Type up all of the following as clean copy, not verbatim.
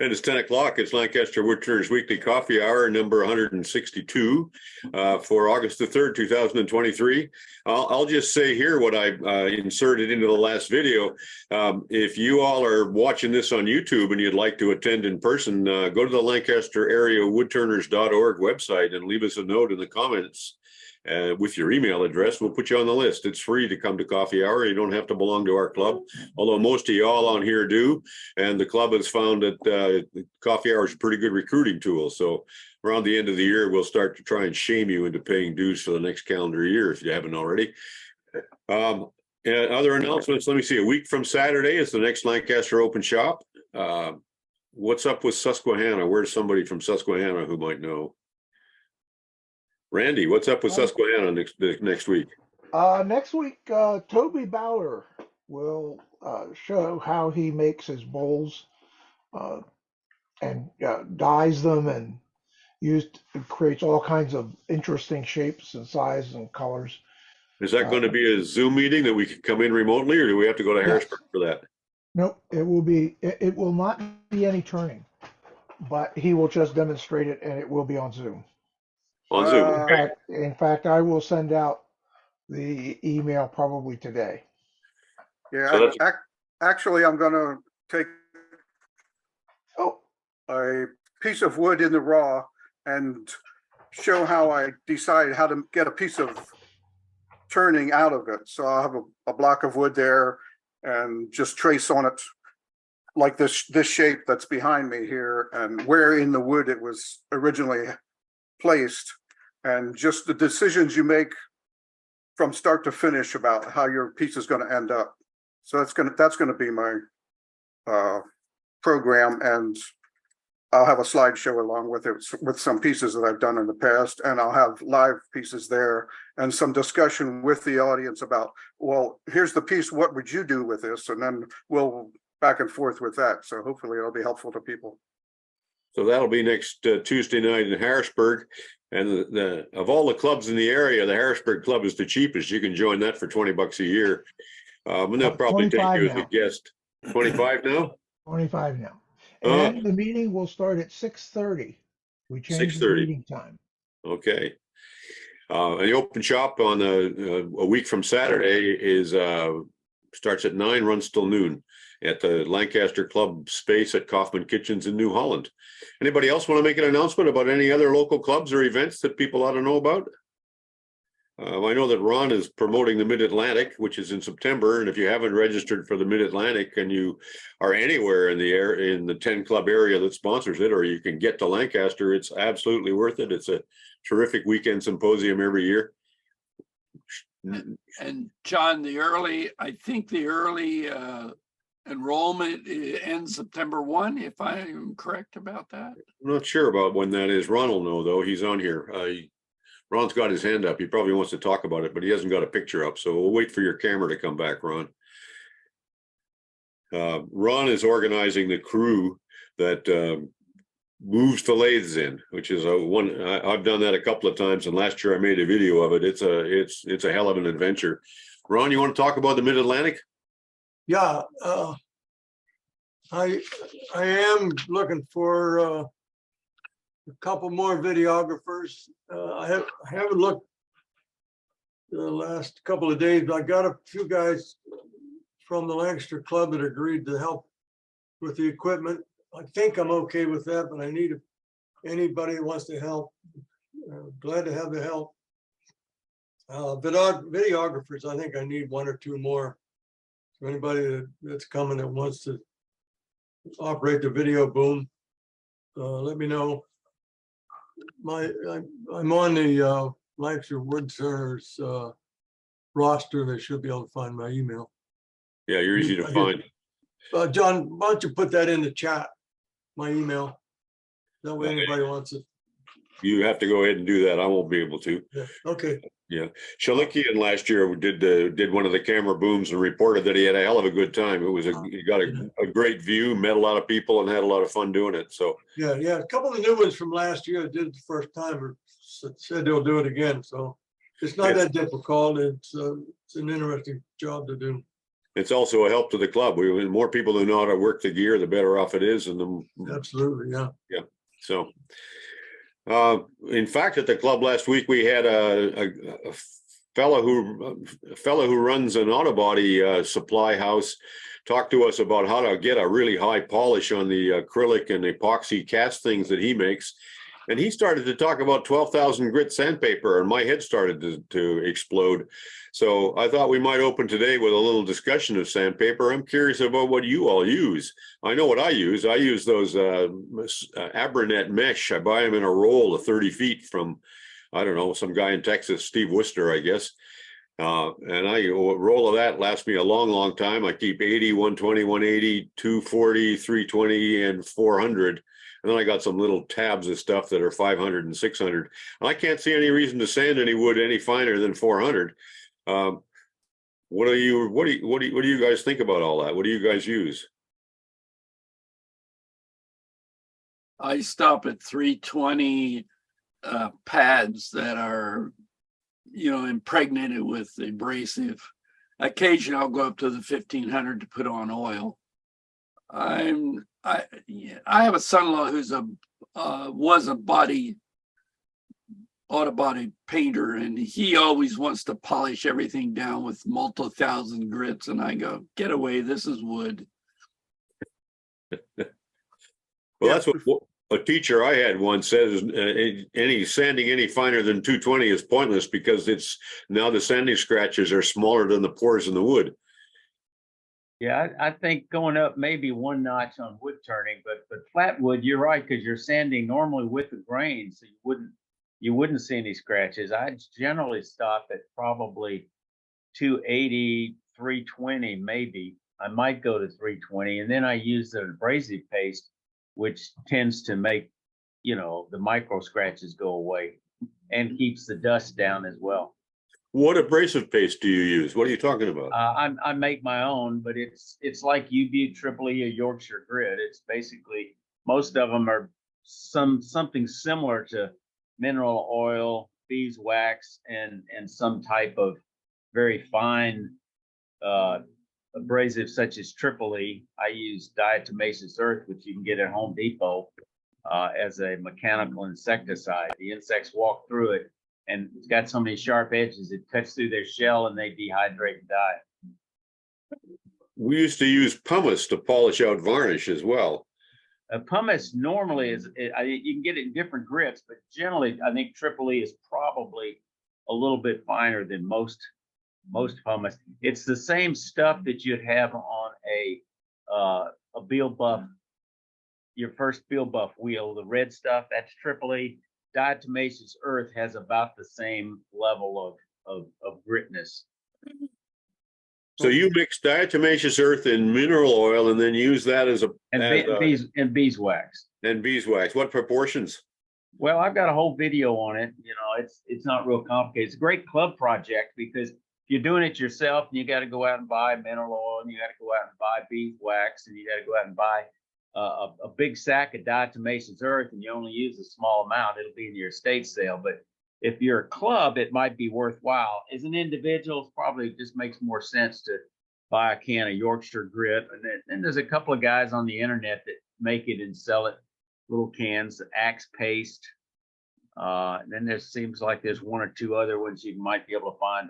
And it's 10 o'clock. It's Lancaster Woodturners Weekly Coffee Hour, number 162 for August the 3rd, 2023. I'll just say here what I inserted into the last video. If you all are watching this on YouTube and you'd like to attend in person, go to the Lancaster area woodturners.org website and leave us a note in the comments. With your email address, we'll put you on the list. It's free to come to coffee hour. You don't have to belong to our club, although most of y'all on here do. And the club has found that coffee hour is a pretty good recruiting tool. So around the end of the year, we'll start to try and shame you into paying dues for the next calendar year if you haven't already. And other announcements, let me see. A week from Saturday is the next Lancaster Open Shop. What's up with Susquehanna? Where's somebody from Susquehanna who might know? Randy, what's up with Susquehanna next week? Next week, Toby Bowler will show how he makes his bowls and dyes them and creates all kinds of interesting shapes and sizes and colors. Is that going to be a Zoom meeting that we can come in remotely, or do we have to go to Harrisburg for that? Nope, it will be. It will not be any turning, but he will just demonstrate it, and it will be on Zoom. On Zoom. In fact, I will send out the email probably today. Yeah, so actually, I'm going to take a piece of wood in the raw and show how I decide how to get a piece of turning out of it. So I'll have a block of wood there and just trace on it like this shape that's behind me here, and where in the wood it was originally placed, and just the decisions you make from start to finish about how your piece is going to end up. So that's going to be my program, and I'll have a slideshow along with it with some pieces that I've done in the past, and I'll have live pieces there and some discussion with the audience about, well, here's the piece, what would you do with this? And then we'll back and forth with that. So hopefully it'll be helpful to people. So that'll be next Tuesday night in Harrisburg. And of all the clubs in the area, the Harrisburg Club is the cheapest. You can join that for $20 a year. And they'll probably take you as a guest. 25 now? 25 now. And the meeting will start at 6:30. We changed the meeting time. Okay. And the open shop on a week from Saturday is starts at 9, runs till noon at the Lancaster Club space at Kaufman Kitchens in New Holland. Anybody else want to make an announcement about any other local clubs or events that people ought to know about? I know that Ron is promoting the Mid-Atlantic, which is in September, and if you haven't registered for the Mid-Atlantic and you are anywhere in the 10 club area that sponsors it, or you can get to Lancaster, it's absolutely worth it. It's a terrific weekend symposium every year. And John, I think the early enrollment ends September 1, if I am correct about that. I'm not sure about when that is. Ron will know, though. He's on here. Ron's got his hand up. He probably wants to talk about it, but he hasn't got a picture up. So we'll wait for your camera to come back, Ron. Ron is organizing the crew that moves the lathes in, which is I've done that a couple of times, and last year I made a video of it. It's a hell of an adventure. Ron, you want to talk about the Mid-Atlantic? Yeah, I am looking for a couple more videographers. I haven't looked the last couple of days, but I got a few guys from the Lancaster Club that agreed to help with the equipment. I think I'm okay with that, but I need anybody who wants to help. Glad to have the help. Videographers, I think I need 1 or 2 more. So anybody that's coming that wants to operate the video boom, let me know. I'm on the Lancaster Woodturners roster. They should be able to find my email. Yeah, you're easy to find. John, why don't you put that in the chat, my email? That way anybody wants it. You have to go ahead and do that. I won't be able to. Yeah. Okay. Yeah. Shalikian last year did one of the camera booms and reported that he had a hell of a good time. It was he got a great view, met a lot of people, and had a lot of fun doing it. So yeah, a couple of new ones from last year did it the first time, or said they'll do it again. So it's not that difficult. It's an interesting job to do. it's also a help to the club. The more people who know how to work the gear, the better off it is. And Absolutely, yeah. so, in fact, at the club last week, we had a fellow who runs an auto body supply house talk to us about how to get a really high polish on the acrylic and epoxy cast things that he makes. And he started to talk about 12,000 grit sandpaper, and my head started to explode. So I thought we might open today with a little discussion of sandpaper. I'm curious about what you all use. I know what I use. I use those Abranet mesh. I buy them in a roll of 30 feet from, I don't know, some guy in Texas, Steve Worcester, I guess. And a roll of that lasts me a long, long time. I keep 80, 120, 180, 240, 320, and 400. And then I got some little tabs of stuff that are 500 and 600. And I can't see any reason to sand any wood any finer than 400. What do you guys think about all that? What do you guys use? I stop at 320 pads that are, impregnated with abrasive. Occasionally I'll go up to the 1500 to put on oil. I have a son-in-law who's was a auto body painter, and he always wants to polish everything down with multi-thousand grits, and I go, get away, this is wood. Well, that's what a teacher I had once says, any sanding any finer than 220 is pointless, because it's now the sanding scratches are smaller than the pores in the wood. Yeah, I think going up maybe one notch on wood turning, but flat wood, you're right, because you're sanding normally with the grain, so you wouldn't see any scratches. I generally stop at probably 280, 320 maybe. I might go to 320, and then I use the abrasive paste, which tends to make, the micro scratches go away and keeps the dust down as well. What abrasive paste do you use? What are you talking about? I make my own, but it's like U-Butte, Triple E, or Yorkshire grit. It's basically, most of them are something similar to mineral oil, beeswax, and some type of very fine abrasive such as Triple E. I use diatomaceous earth, which you can get at Home Depot, as a mechanical insecticide. The insects walk through it, and it's got so many sharp edges, it cuts through their shell and they dehydrate and die. We used to use pumice to polish out varnish as well. Pumice normally is, you can get it in different grits, but generally I think Triple E is probably a little bit finer than most pumice. It's the same stuff that you'd have on a Beal Buff, your first Beal Buff wheel, the red stuff, that's Triple E. Diatomaceous earth has about the same level of gritness. So you mix diatomaceous earth and mineral oil, and then use that as beeswax. And beeswax. What proportions? Well, I've got a whole video on it. It's not real complicated. It's a great club project, because if you're doing it yourself, and you got to go out and buy mineral oil, and you got to go out and buy beeswax, and you got to go out and buy a big sack of diatomaceous earth, and you only use a small amount, it'll be in your estate sale. But if you're a club, it might be worthwhile. As an individual, it probably just makes more sense to buy a can of Yorkshire grit. And then there's a couple of guys on the internet that make it and sell it, little cans, Axe paste. And then there seems like there's one or two other ones you might be able to find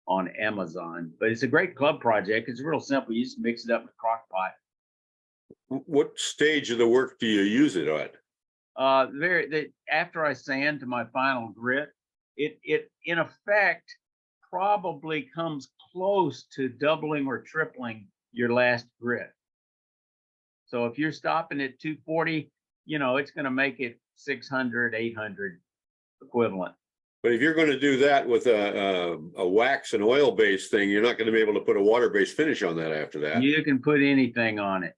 on Amazon. But it's a great club project. It's real simple. You just mix it up in a crock pot. What stage of the work do you use it at? After I sand to my final grit, it in effect probably comes close to doubling or tripling your last grit. So if you're stopping at 240, it's going to make it 600, 800 equivalent. But if you're going to do that with a wax and oil based thing, you're not going to be able to put a water based finish on that after that. You can put anything on it.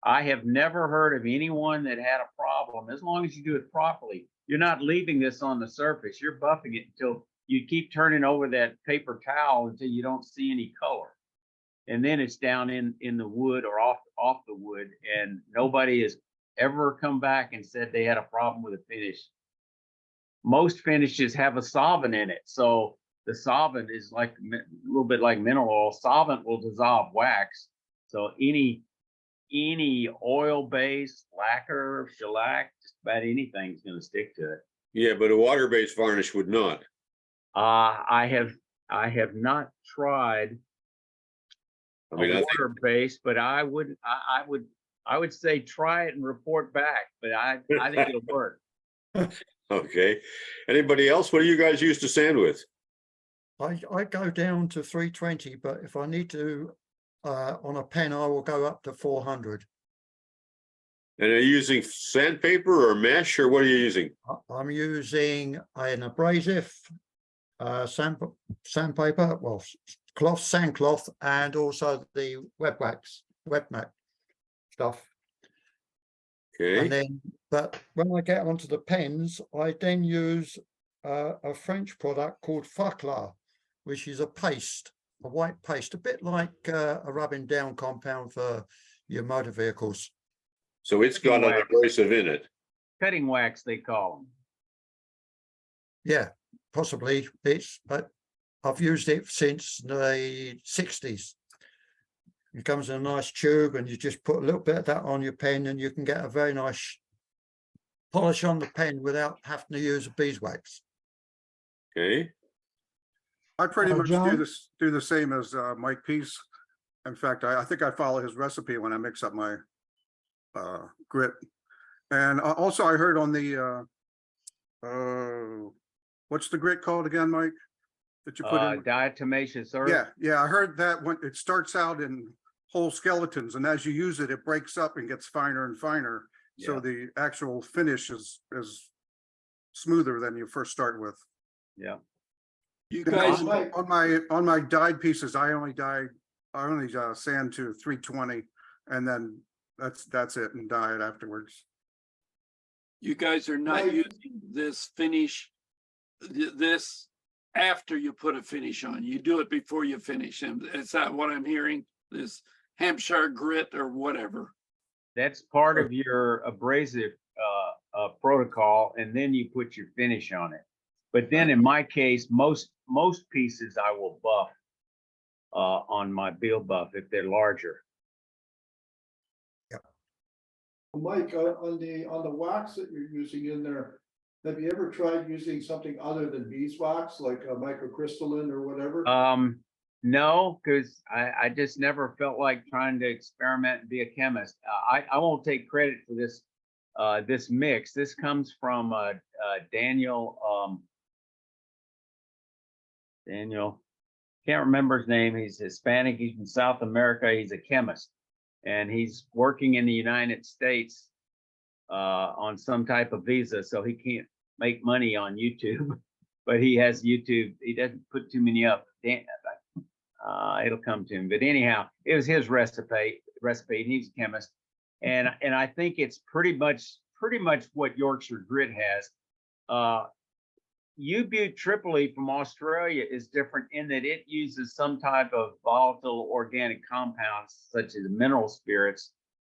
I have never heard of anyone that had a problem, as long as you do it properly. You're not leaving this on the surface. You're buffing it until you keep turning over that paper towel until you don't see any color. And then it's down in the wood or off the wood. And nobody has ever come back and said they had a problem with a finish. Most finishes have a solvent in it. So the solvent is like a little bit like mineral oil. Solvent will dissolve wax. So any oil-based lacquer, shellac, just about anything's going to stick to it. Yeah, but a water-based varnish would not. I have not tried I mean, a I think, water-based, but I would say try it and report back. But I think it'll work. okay. Anybody else? What do you guys use to sand with? I go down to 320, but if I need to, on a pen, I will go up to 400. And are you using sandpaper or mesh, or what are you using? I'm using an abrasive, sandpaper, well, cloth, sandcloth, and also the wet mat stuff. Okay. And then, but when I get onto the pens, I then use a French product called Faclar, which is a paste, a white paste, a bit like a rubbing down compound for your motor vehicles. So it's got an abrasive in it. Cutting wax, they call them. Yeah, possibly but I've used it since the 60s. It comes in a nice tube and you just put a little bit of that on your pen and you can get a very nice polish on the pen without having to use a beeswax. Okay. I pretty much John? do the same as Mike Peace. In fact, I think I follow his recipe when I mix up my grit. And also I heard on the what's the grit called again, Mike? That you put in? Diatomaceous earth. Yeah, I heard that when it starts out in whole skeletons, and as you use it, it breaks up and gets finer and finer. So Yeah. the actual finish is smoother than you first start with. Yeah. You And guys, on my dyed pieces, I only sand to 320, and then that's it, and dye it afterwards. you guys are not using this finish, this after you put a finish on. You do it before you finish. And is that what I'm hearing? This Hampshire grit or whatever. That's part of your abrasive protocol, and then you put your finish on it. But then in my case, most pieces I will buff on my Beal buff if they're larger. Mike, on the wax that you're using in there, have you ever tried using something other than beeswax, like a microcrystalline or whatever? No, because I just never felt like trying to experiment and be a chemist. I won't take credit for this this mix. This comes from Daniel. Daniel, can't remember his name. He's Hispanic. He's from South America. He's a chemist, and he's working in the United States on some type of visa, so he can't make money on YouTube. But he has YouTube. He doesn't put too many up. It'll come to him. But anyhow, it was his recipe. And he's a chemist, and I think it's pretty much what Yorkshire Grit has. U-Butte Tripoli from Australia is different in that it uses some type of volatile organic compounds such as mineral spirits,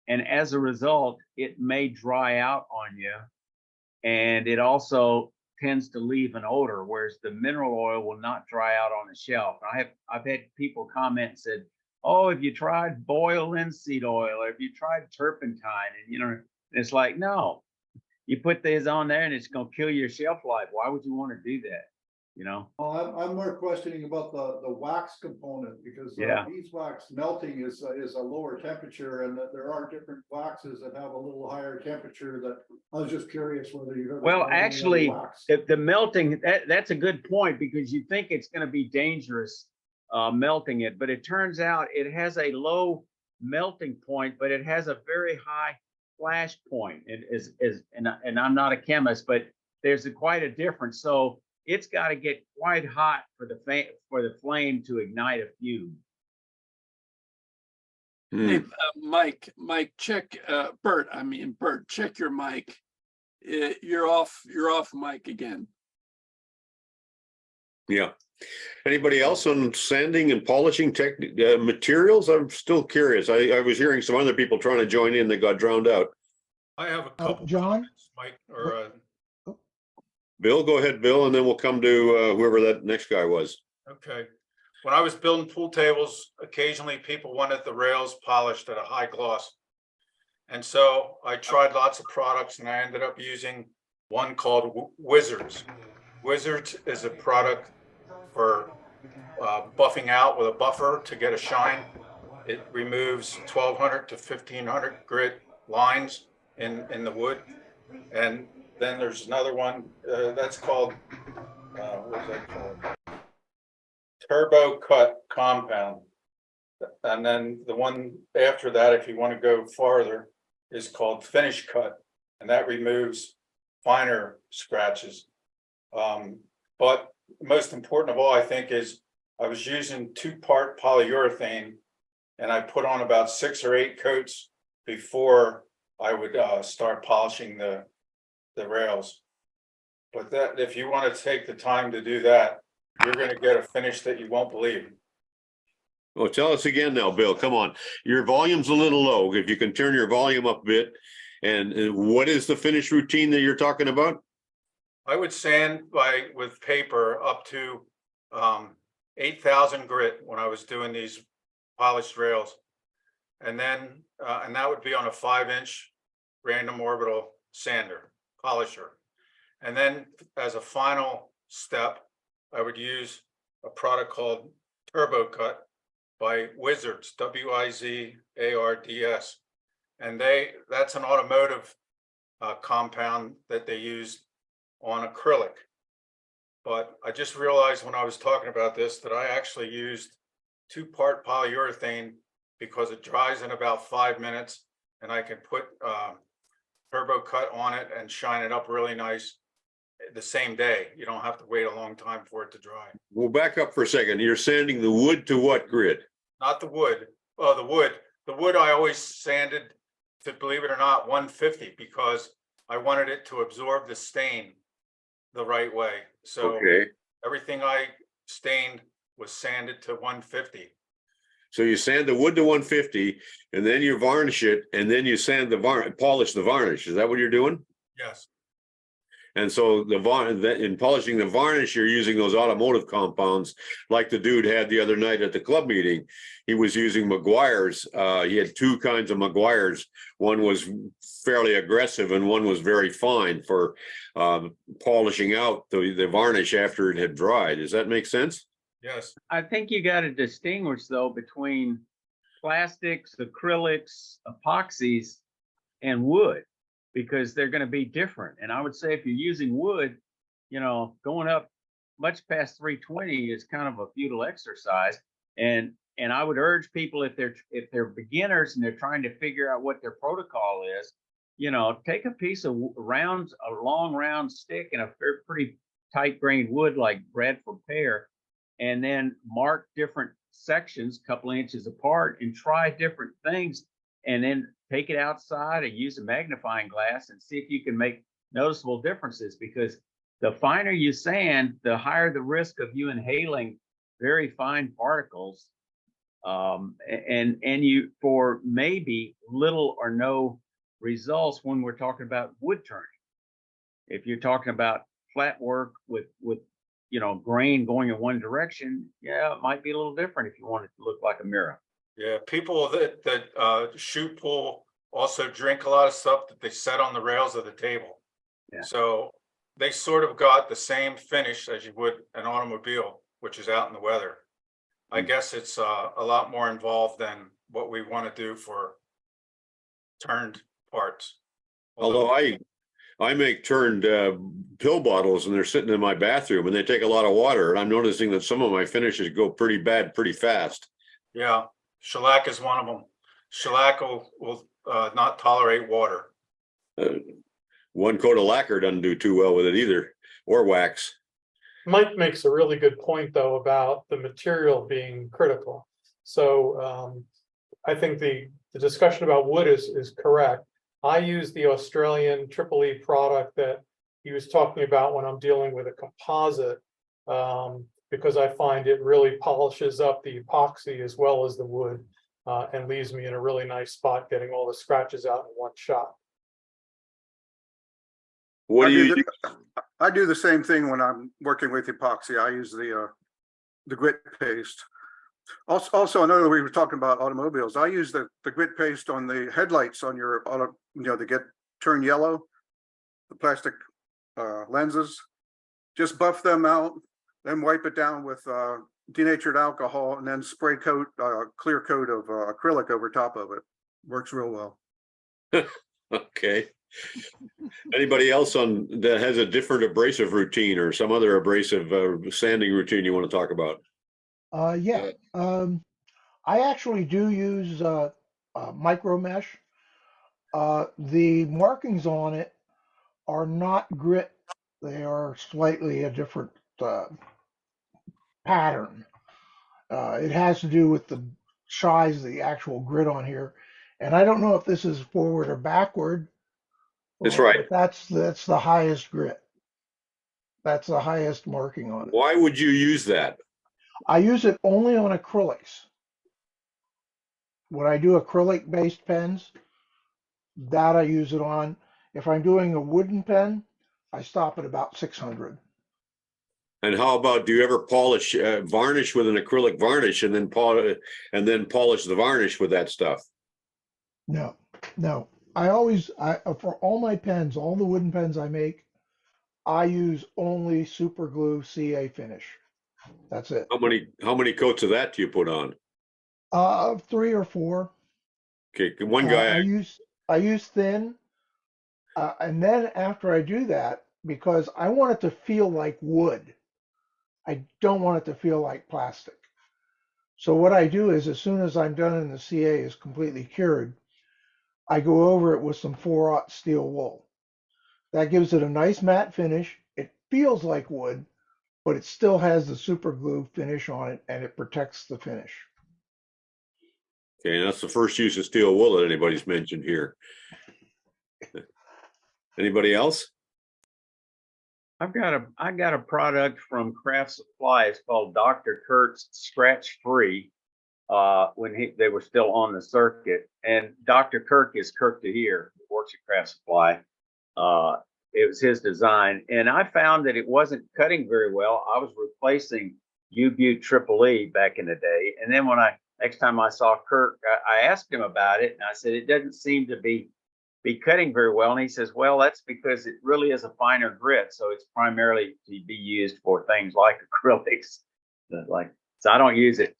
and as a result, it may dry out on you, and it also tends to leave an odor, whereas the mineral oil will not dry out on the shelf. I've had people comment and said, "Oh, have you tried boil linseed oil, or have you tried turpentine?" And it's like, no. You put these on there and it's going to kill your shelf life. Why would you want to do that? Well, I'm more questioning about the wax component, because Yeah. beeswax melting is a lower temperature, and that there are different waxes that have a little higher temperature. That I was just curious whether you've ever. Well, tried any actually, other wax. if the melting, that's a good point, because you think it's going to be dangerous melting it, but it turns out it has a low melting point, but it has a very high flash point. It is, and I'm not a chemist, but there's quite a difference. So it's got to get quite hot for the flame to ignite a fume. Hey, Mike, check, Bert, check your mic. You're off mic again. Yeah. Anybody else on sanding and polishing materials? I'm still curious. I was hearing some other people trying to join in that got drowned out. I have a couple. John? comments, Mike, or Bill, go ahead, Bill, and then we'll come to whoever that next guy was. Okay. When I was building pool tables, occasionally people wanted the rails polished at a high gloss. And so I tried lots of products and I ended up using one called Wizards. Wizards is a product for buffing out with a buffer to get a shine. It removes 1200 to 1500 grit lines in the wood. And then there's another one that's called, what is that called? Turbo Cut Compound. And then the one after that, if you want to go farther, is called Finish Cut. And that removes finer scratches. But most important of all, I think, is I was using 2-part polyurethane and I put on about 6 or 8 coats before I would start polishing the rails. But that, if you want to take the time to do that, you're going to get a finish that you won't believe. Well, tell us again now, Bill. Come on. Your volume's a little low. If you can turn your volume up a bit. And what is the finish routine that you're talking about? I would sand with paper up to 8,000 grit when I was doing these polished rails. And then, and that would be on a 5-inch random orbital sander, polisher. And then as a final step, I would use a product called Turbo Cut by Wizards, WIZARDS. And that's an automotive compound that they use on acrylic. But I just realized when I was talking about this that I actually used 2-part polyurethane because it dries in about 5 minutes and I can put Turbo Cut on it and shine it up really nice the same day. You don't have to wait a long time for it to dry. We'll back up for a second. You're sanding the wood to what grit? Not the wood. Oh, the wood. The wood I always sanded to, believe it or not, 150 because I wanted it to absorb the stain the right way. So Okay. everything I stained was sanded to 150. So you sand the wood to 150 and then you varnish it and then you sand the polish the varnish. Is that what you're doing? Yes. And so in polishing the varnish, you're using those automotive compounds like the dude had the other night at the club meeting. He was using Maguire's. He had 2 kinds of Maguire's. One was fairly aggressive and one was very fine for polishing out the varnish after it had dried. Does that make sense? Yes. I think you got to distinguish though between plastics, acrylics, epoxies, and wood, because they're going to be different. And I would say if you're using wood, you know, going up much past 320 is kind of a futile exercise. And I would urge people, if they're beginners and they're trying to figure out what their protocol is, you know, take a piece of a long round stick and a pretty tight grained wood like Bradford pear, and then mark different sections, a couple of inches apart, and try different things, and then take it outside and use a magnifying glass and see if you can make noticeable differences, because the finer you sand, the higher the risk of you inhaling very fine particles, and you for maybe little or no results when we're talking about wood turning. If you're talking about flat work with you know, grain going in one direction, yeah, it might be a little different if you want it to look like a mirror. Yeah, people that shoot pool also drink a lot of stuff that they set on the rails of the table. Yeah. So they sort of got the same finish as you would an automobile, which is out in the weather. I guess it's a lot more involved than what we want to do for turned parts. Although I make turned pill bottles and they're sitting in my bathroom and they take a lot of water. And I'm noticing that some of my finishes go pretty bad pretty fast. Yeah, shellac is one of them. Shellac will not tolerate water. One coat of lacquer doesn't do too well with it either, or wax. Mike makes a really good point, though, about the material being critical. So I think the discussion about wood is correct. I use the Australian Triple E product that he was talking about when I'm dealing with a composite, because I find it really polishes up the epoxy as well as the wood, and leaves me in a really nice spot getting all the scratches out in one shot. What do you I do the same thing when I'm working with epoxy. I use the grit paste. Also, another, we were talking about automobiles. I use the grit paste on the headlights on your auto, they turn yellow, the plastic lenses. Just buff them out, then wipe it down with denatured alcohol, and then spray coat clear coat of acrylic over top of it. Works real well. Okay. Anybody else that has a different abrasive routine or some other abrasive sanding routine you want to talk about? Yeah. I actually do use micro mesh. The markings on it are not grit. They are slightly a different pattern. It has to do with the size of the actual grit on here. And I don't know if this is forward or backward. That's right. But that's the highest grit. That's the highest marking on it. Why would you use that? I use it only on acrylics. When I do acrylic based pens, that I use it on. If I'm doing a wooden pen, I stop at about 600. And how about, do you ever polish, varnish with an acrylic varnish and then polish the varnish with that stuff? No. I for all my pens, all the wooden pens I make, I use only super glue CA finish. That's it. How many coats of that do you put on? 3 or 4. Okay, one guy. I use thin, and then after I do that, because I want it to feel like wood, I don't want it to feel like plastic. So what I do is, as soon as I'm done and the CA is completely cured, I go over it with some 4/0 steel wool. That gives it a nice matte finish. It feels like wood, but it still has the super glue finish on it, and it protects the finish. Okay, and that's the first use of steel wool that anybody's mentioned here. Anybody else? I got a product from Craft Supply. It's called Dr. Kurt's Scratch Free. When they were still on the circuit, and Dr. Kirk is Kirk to here, works at Craft Supply. It was his design, and I found that it wasn't cutting very well. I was replacing U-Butte Triple E back in the day, and then when next time I saw Kirk, I asked him about it, and I said it doesn't seem to be cutting very well, and he says, well, that's because it really is a finer grit, so it's primarily to be used for things like acrylics. So I don't use it.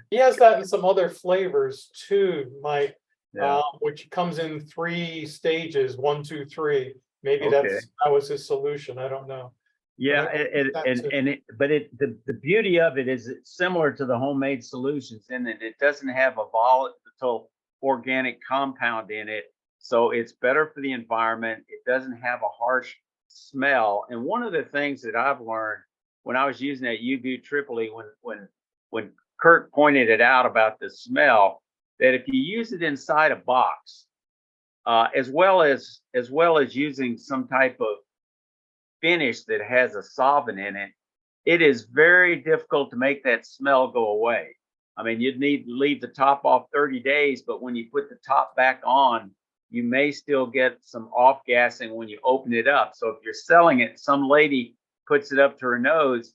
He has that in some other flavors too, Mike, Yeah. which comes in 3 stages, 1, 2, 3. Maybe Okay. that was his solution. I don't know. Yeah, But the beauty of it is it's similar to the homemade solutions in that it doesn't have a volatile organic compound in it, so it's better for the environment. It doesn't have a harsh smell. And one of the things that I've learned when I was using that U-Butte Triple E, when Kurt pointed it out about the smell, that if you use it inside a box, as well as using some type of finish that has a solvent in it, it is very difficult to make that smell go away. I mean, you'd need to leave the top off 30 days, but when you put the top back on, you may still get some off gassing when you open it up. So if you're selling it, some lady puts it up to her nose,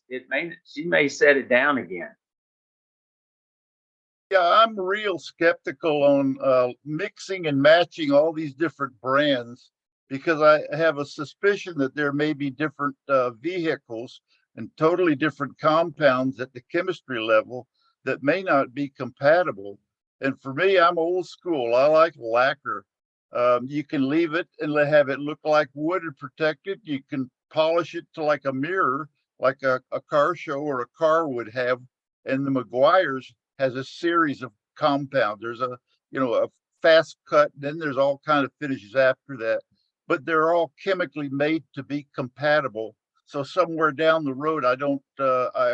she may set it down again. Yeah, I'm real skeptical on mixing and matching all these different brands, because I have a suspicion that there may be different vehicles and totally different compounds at the chemistry level that may not be compatible. And for me, I'm old school. I like lacquer. You can leave it and have it look like wood and protect it. You can polish it to like a mirror, like a car show or a car would have. And the Meguiar's has a series of compounds. There's a fast cut, then there's all kind of finishes after that, but they're all chemically made to be compatible. So somewhere down the road, I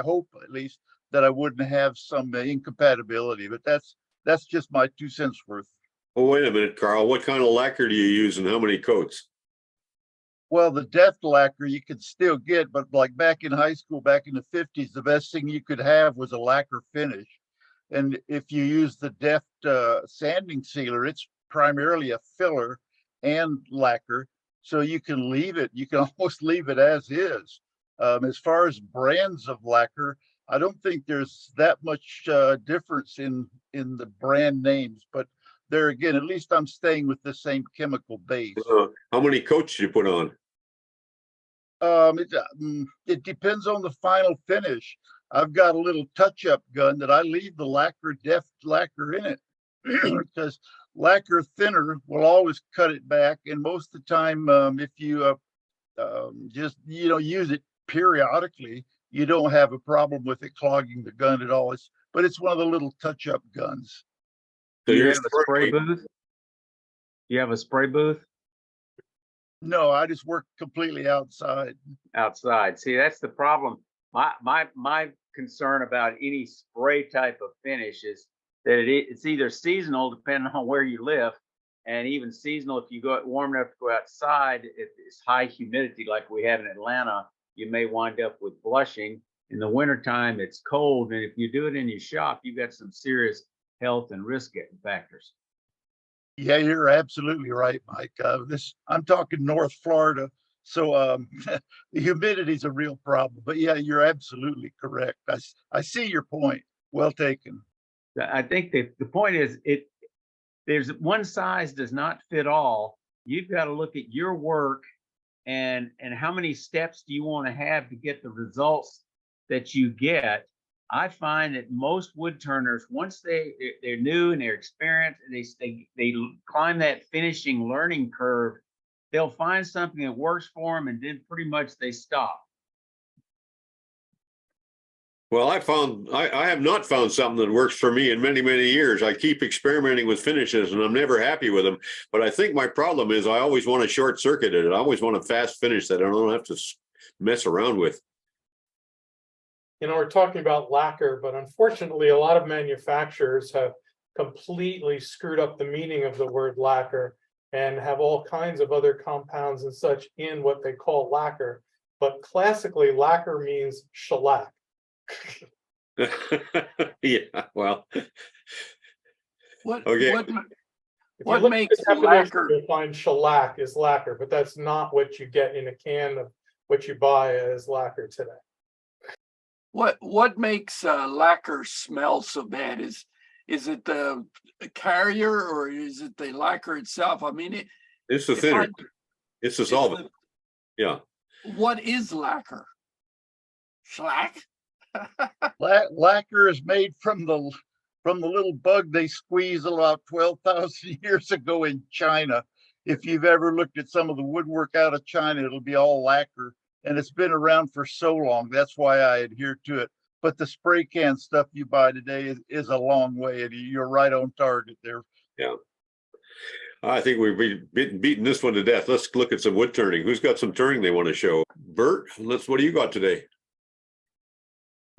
hope at least that I wouldn't have some incompatibility, but that's just my 2 cents worth. Oh, wait a minute, Carl. What kind of lacquer do you use and how many coats? Well, the deft lacquer you could still get, but like back in high school, back in the 50s, the best thing you could have was a lacquer finish. And if you use the deft sanding sealer, it's primarily a filler and lacquer. So you can leave it, you can almost leave it as is. As far as brands of lacquer, I don't think there's that much difference in the brand names, but there again, at least I'm staying with the same chemical base. How many coats do you put on? It depends on the final finish. I've got a little touch-up gun that I leave the lacquer, deft lacquer in it, because lacquer thinner will always cut it back. And most of the time, if you just use it periodically, you don't have a problem with it clogging the gun at all. But it's one of the little touch-up guns. So You you're have a spray booth? You have a spray booth? No, I just work completely outside. Outside. See, that's the problem. My concern about any spray type of finish is that it's either seasonal, depending on where you live, and even seasonal if you go warm enough to go outside. If it's high humidity like we have in Atlanta, you may wind up with blushing. In the wintertime, it's cold, and if you do it in your shop, you've got some serious health and risk factors. Yeah, you're absolutely right, Mike. I'm talking North Florida, so the humidity is a real problem. But yeah, you're absolutely correct. I see your point. Well taken. I think that the point is there's one size does not fit all. You've got to look at your work and how many steps do you want to have to get the results that you get. I find that most wood turners, once they're new and they're experienced and they climb that finishing learning curve, they'll find something that works for them, and then pretty much they stop. Well, I have not found something that works for me in many, many years. I keep experimenting with finishes and I'm never happy with them. But I think my problem is I always want to short circuit it. I always want a fast finish that I don't have to mess around with. We're talking about lacquer, but unfortunately, a lot of manufacturers have completely screwed up the meaning of the word lacquer and have all kinds of other compounds and such in what they call lacquer. But classically, lacquer means shellac. Yeah, well, What okay. what makes lacquer? You'll find shellac is lacquer, but that's not what you get in a can of what you buy as lacquer today. What makes lacquer smell so bad? Is it the carrier or is it the lacquer itself? I mean, It's the thinner. It's the solvent. Yeah. What is lacquer? Shellac? Lacquer is made from the little bug they squeezed about 12,000 years ago in China. If you've ever looked at some of the woodwork out of China, it'll be all lacquer. And it's been around for so long. That's why I adhere to it. But the spray can stuff you buy today is a long way. And you're right on target there. Yeah. I think we've beaten this one to death. Let's look at some wood turning. Who's got some turning they want to show? Bert, what do you got today?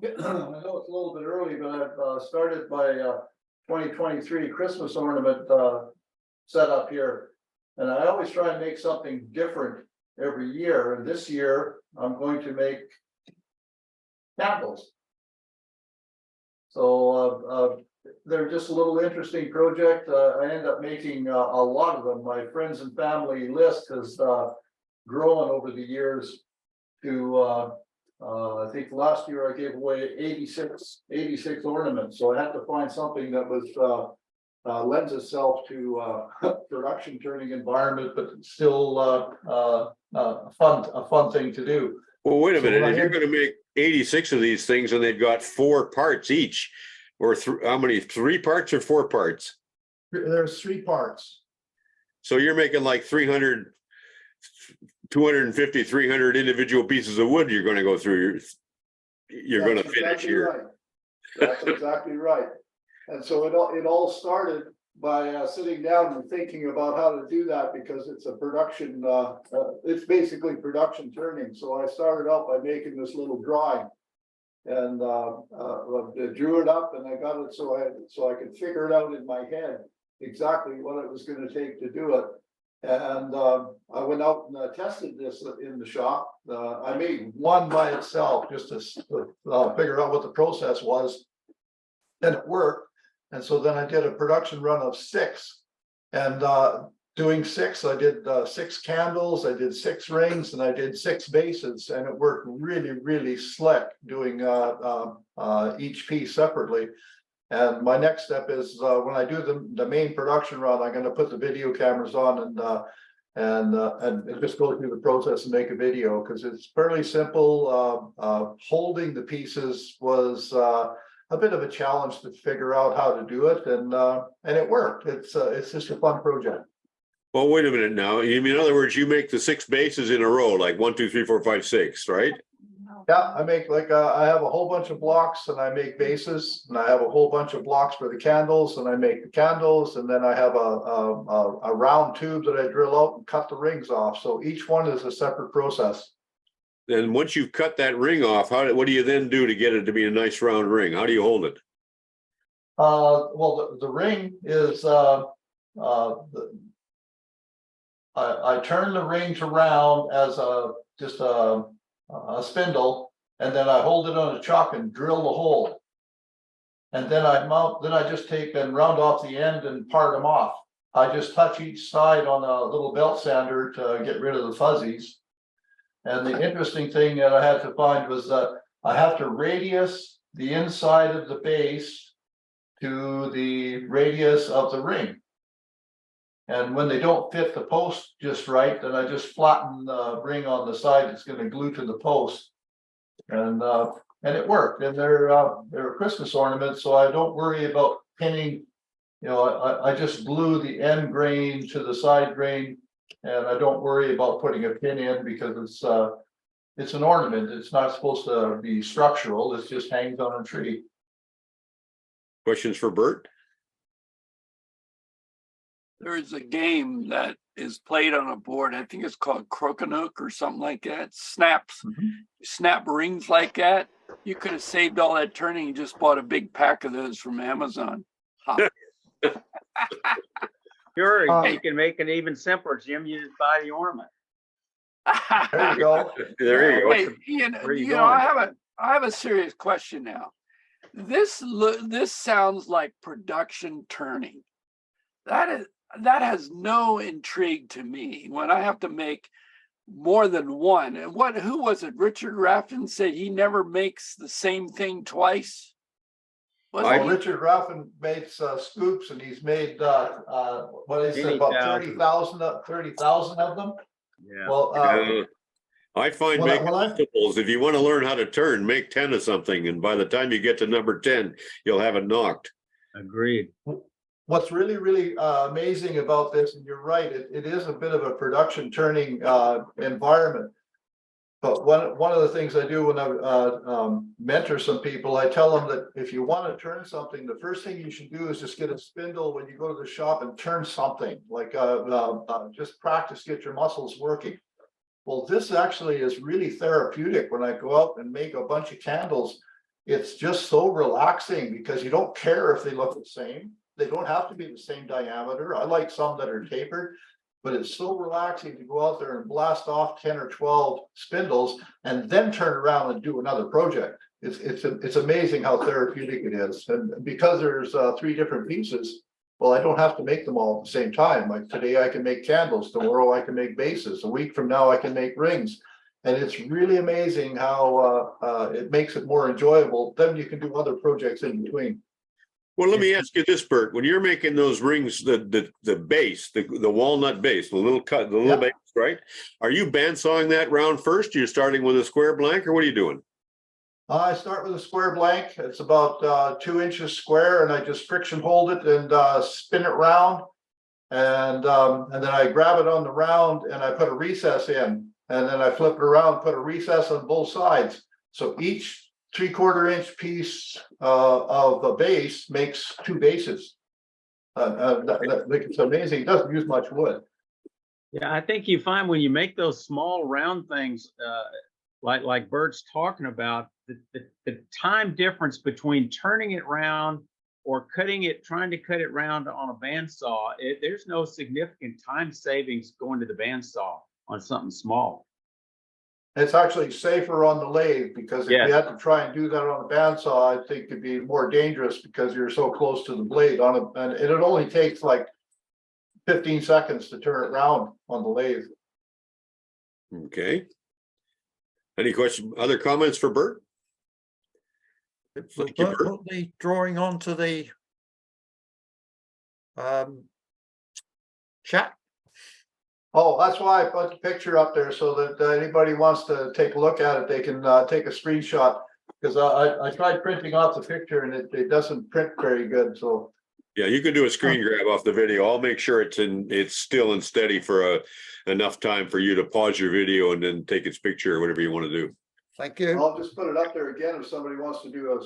I know it's a little bit early, but I've started my 2023 Christmas ornament set up here. And I always try and make something different every year. And this year, I'm going to make candles. So they're just a little interesting project. I end up making a lot of them. My friends and family list has grown over the years to I think last year I gave away 86 ornaments. So I had to find something that was lends itself to production turning environment, but still a fun thing to do. Well, wait a minute. If you're going to make 86 of these things and they've got 4 parts each, or how many? 3 parts or 4 parts? There's 3 parts. So you're making like 300, 250, 300 individual pieces of wood you're going to go through. You're going to finish exactly here. Right. That's exactly right. And so it all started by sitting down and thinking about how to do that, because it's a production, it's basically production turning. So I started out by making this little drawing and drew it up, and I got it so I could figure it out in my head exactly what it was going to take to do it. And I went out and tested this in the shop. I made one by itself just to figure out what the process was, and it worked. And so then I did a production run of 6, and to doing six. I did 6 candles, I did 6 rings, and I did 6 bases, and it worked really, really slick doing each piece separately. And my next step is when I do the main production run, I'm going to put the video cameras on and just go through the process and make a video, because it's fairly simple. Holding the pieces was a bit of a challenge to figure out how to do it, and it worked. It's just a fun project. Well, wait a minute now. You mean, in other words, you make the 6 bases in a row, like 1, 2, 3, 4, 5, 6, right? Yeah, I make like I have a whole bunch of blocks, and I make bases, and I have a whole bunch of blocks for the candles, and I make the candles, and then I have a round tube that I drill out and cut the rings off. So each one is a separate process. And once you've cut that ring off, what do you then do to get it to be a nice round ring? How do you hold it? Well, the ring is I turn the rings around as just a spindle, and then I hold it on a chuck and drill the hole. And then I just take and round off the end and part them off. I just touch each side on a little belt sander to get rid of the fuzzies. And the interesting thing that I had to find was that I have to radius the inside of the base to the radius of the ring. And when they don't fit the post just right, then I just flatten the ring on the side that's going to glue to the post. And it worked. And they're Christmas ornaments, so I don't worry about pinning. You know, I just glue the end grain to the side grain, and I don't worry about putting a pin in, because it's an ornament. It's not supposed to be structural. It just hangs on a tree. Questions for Bert? There is a game that is played on a board. I think it's called Croconook or something like that. Snaps, snap rings like that. You could have saved all that turning and just bought a big pack of those from Amazon. Sure, you can make it even simpler, Jim. You just buy the ornament. There you go. There you go. Hey, Ian, I have a serious question now. This sounds like production turning. That has no intrigue to me when I have to make more than one. And who was it? Richard Raffin said he never makes the same thing twice. Richard Raffin makes scoops, and he's made what is it, about 30,000 of them. Yeah. Well, I find making multiples, if you want to learn how to turn, make 10 of something, and by the time you get to number 10, you'll have it knocked. Agreed. What's really, really amazing about this, and you're right, it is a bit of a production turning environment. But one of the things I do when I mentor some people, I tell them that if you want to turn something, the first thing you should do is just get a spindle when you go to the shop and turn something, like just practice, get your muscles working. Well, this actually is really therapeutic. When I go out and make a bunch of candles, it's just so relaxing, because you don't care if they look the same. They don't have to be the same diameter. I like some that are tapered, but it's so relaxing to go out there and blast off 10 or 12 spindles and then turn around and do another project. It's amazing how therapeutic it is. And because there's 3 different pieces, well, I don't have to make them all at the same time. Like today I can make candles, tomorrow I can make bases, a week from now I can make rings. And it's really amazing how it makes it more enjoyable. Then you can do other projects in between. Well, let me ask you this, Bert. When you're making those rings, the base, the walnut base, the little base, right? Are you bandsawing that round first? You're starting with a square blank, or what are you doing? I start with a square blank. It's about 2 inches square, and I just friction hold it and spin it round, and then I grab it on the round and I put a recess in, and then I flip it around, put a recess on both sides. So each 3/4 inch piece of a base makes 2 bases. It's amazing. It doesn't use much wood. Yeah, I think you find when you make those small round things, like Bert's talking about, the time difference between turning it round or trying to cut it round on a bandsaw, there's no significant time savings going to the bandsaw on something small. It's actually safer on the lathe, because if you had to try and do that on a bandsaw, I think it'd be more dangerous because you're so close to the blade and it only takes like 15 seconds to turn it around on the lathe. Okay. Any question, other comments for Bert? Thank you, But Bert. put the drawing onto the chat. Oh, that's why I put the picture up there so that anybody wants to take a look at it, they can take a screenshot. Because I tried printing off the picture and it doesn't print very good, so. Yeah, you can do a screen grab off the video. I'll make sure it's still and steady for enough time for you to pause your video and then take its picture or whatever you want to do. Thank you. I'll just put it up there again if somebody wants to do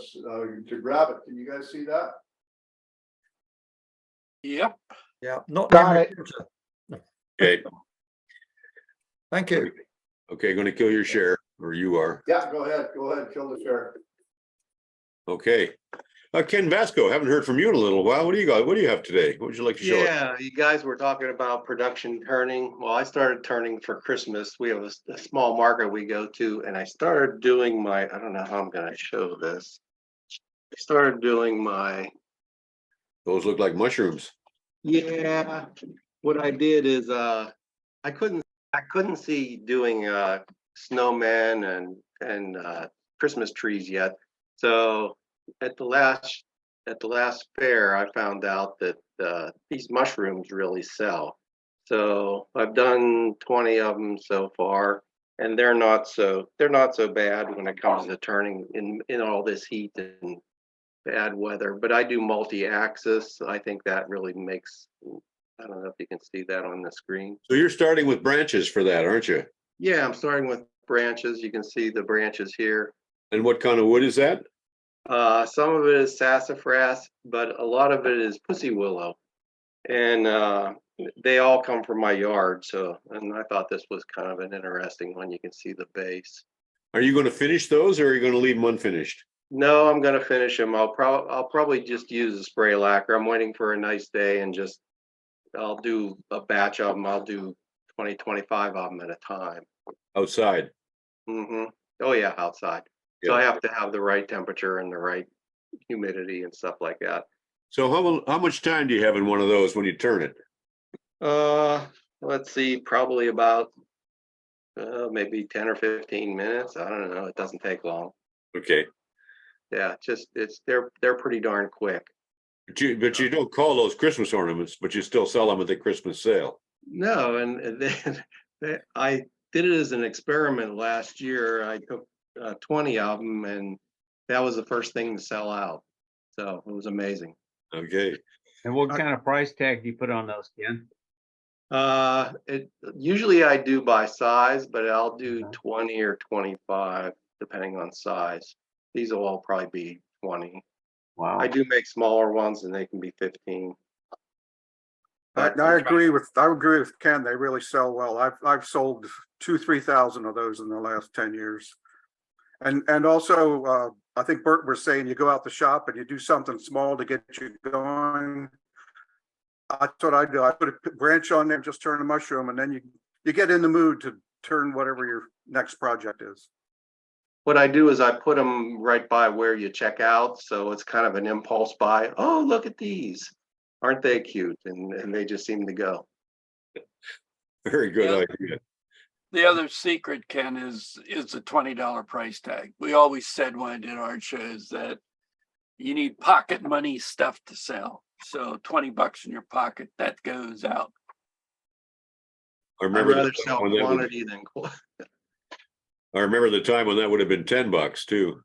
to grab it. Can you guys see that? Yep. Yeah, not Got in it. computer. Okay. Thank you. Okay, going to kill your share, or you are. Yeah, go ahead, kill the share. Okay. Ken Vasco, haven't heard from you in a little while. What do you got? What do you have today? What would you like to show us? Yeah, you guys were talking about production turning. Well, I started turning for Christmas. We have a small market we go to, and I started doing my, I don't know how I'm gonna show this. I started doing my, Those look like mushrooms. yeah, what I did is I couldn't see doing snowmen and Christmas trees yet. So at the last fair, I found out that these mushrooms really sell. So I've done 20 of them so far, and they're not so bad when it comes to turning in all this heat and bad weather. But I do multi-axis. I think that really makes, I don't know if you can see that on the screen. So you're starting with branches for that, aren't you? Yeah, I'm starting with branches. You can see the branches here. And what kind of wood is that? Some of it is sassafras, but a lot of it is pussy willow. And they all come from my yard. So, and I thought this was kind of an interesting one. You can see the base. Are you going to finish those or are you going to leave them unfinished? No, I'm going to finish them. I'll probably just use a spray lacquer. I'm waiting for a nice day and I'll do a batch of them. I'll do 20, 25 of them at a time. Outside? Mm-hmm. Oh yeah, outside. Yeah. So I have to have the right temperature and the right humidity and stuff like that. So how much time do you have in one of those when you turn it? Let's see, probably about maybe 10 or 15 minutes. I don't know. It doesn't take long. Okay. Yeah, they're pretty darn quick. But you don't call those Christmas ornaments, but you still sell them at the Christmas sale. No, and then I did it as an experiment last year. I took 20 of them, and that was the first thing to sell out. So it was amazing. Okay. And what kind of price tag do you put on those, Ken? Usually I do by size, but I'll do 20 or 25 depending on size. These will all probably be 20. Wow. I do make smaller ones, and they can be 15. I agree with Ken. They really sell well. I've sold 2,000-3,000 of those in the last 10 years. And also I think Bert was saying you go out the shop and you do something small to get you going. That's what I do. I put a branch on there and just turn a mushroom, and then you get in the mood to turn whatever your next project is. What I do is I put them right by where you check out, so it's kind of an impulse buy. Oh, look at these. Aren't they cute? And they just seem to go. Very good idea. The other secret, Ken, is a $20 price tag. We always said when I did art shows that you need pocket money stuff to sell. So $20 in your pocket, that goes out. I remember I'd rather sell quantity than quality. I remember the time when that would have been $10 too.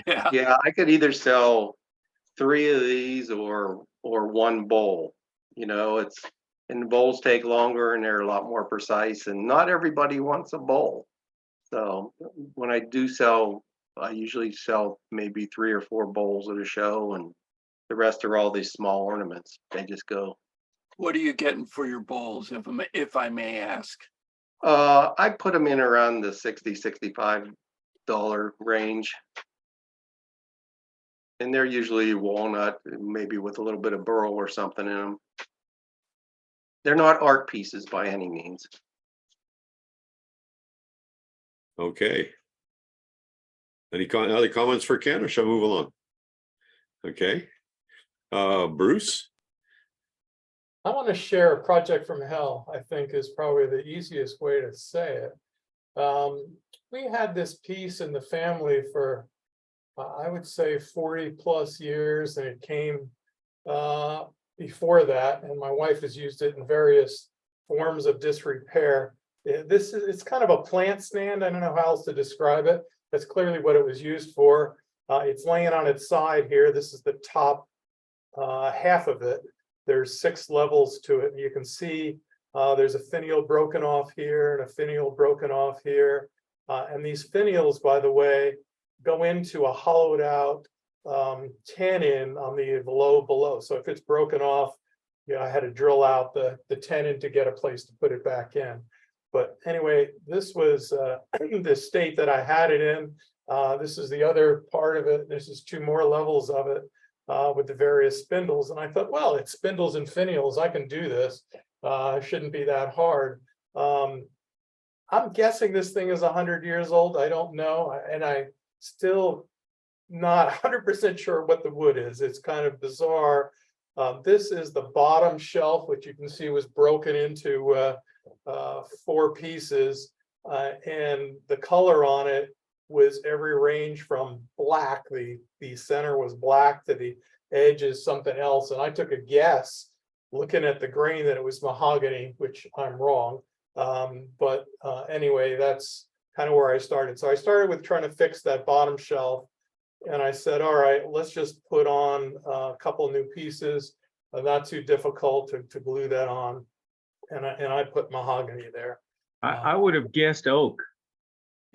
Yeah. Yeah, I could either sell 3 of these or one bowl. You know, and bowls take longer and they're a lot more precise, and not everybody wants a bowl. So when I do sell, I usually sell maybe 3 or 4 bowls at a show, and the rest are all these small ornaments. They just go. What are you getting for your bowls, if I may ask? I put them in around the $60-65 range. And they're usually walnut, maybe with a little bit of burl or something in them. They're not art pieces by any means. Okay. Any other comments for Ken, or shall I move along? Okay. Bruce? I want to share a project from hell, I think is probably the easiest way to say it. We had this piece in the family for, I would say 40 plus years, and it came before that, and my wife has used it in various forms of disrepair. It's kind of a plant stand. I don't know how else to describe it. That's clearly what it was used for. It's laying on its side here. This is the top half of it. There's 6 levels to it. You can see there's a finial broken off here and a finial broken off here. And these finials, by the way, go into a hollowed out tenon on the below. So if it's broken off, you know, I had to drill out the tenon to get a place to put it back in. But anyway, this was the state that I had it in. This is the other part of it. This is 2 more levels of it with the various spindles. And I thought, well, it's spindles and finials. I can do this. Shouldn't be that hard. I'm guessing this thing is 100 years old. I don't know. And I still not 100% sure what the wood is. It's kind of bizarre. This is the bottom shelf, which you can see was broken into 4 pieces. And the color on it was every range from black, the center was black, to the edge is something else. And I took a guess looking at the grain that it was mahogany, which I'm wrong. But anyway, that's kind of where I started. So I started with trying to fix that bottom shelf. And I said, all right, let's just put on a couple new pieces, not too difficult to glue that on. And I put mahogany there. I would have guessed oak.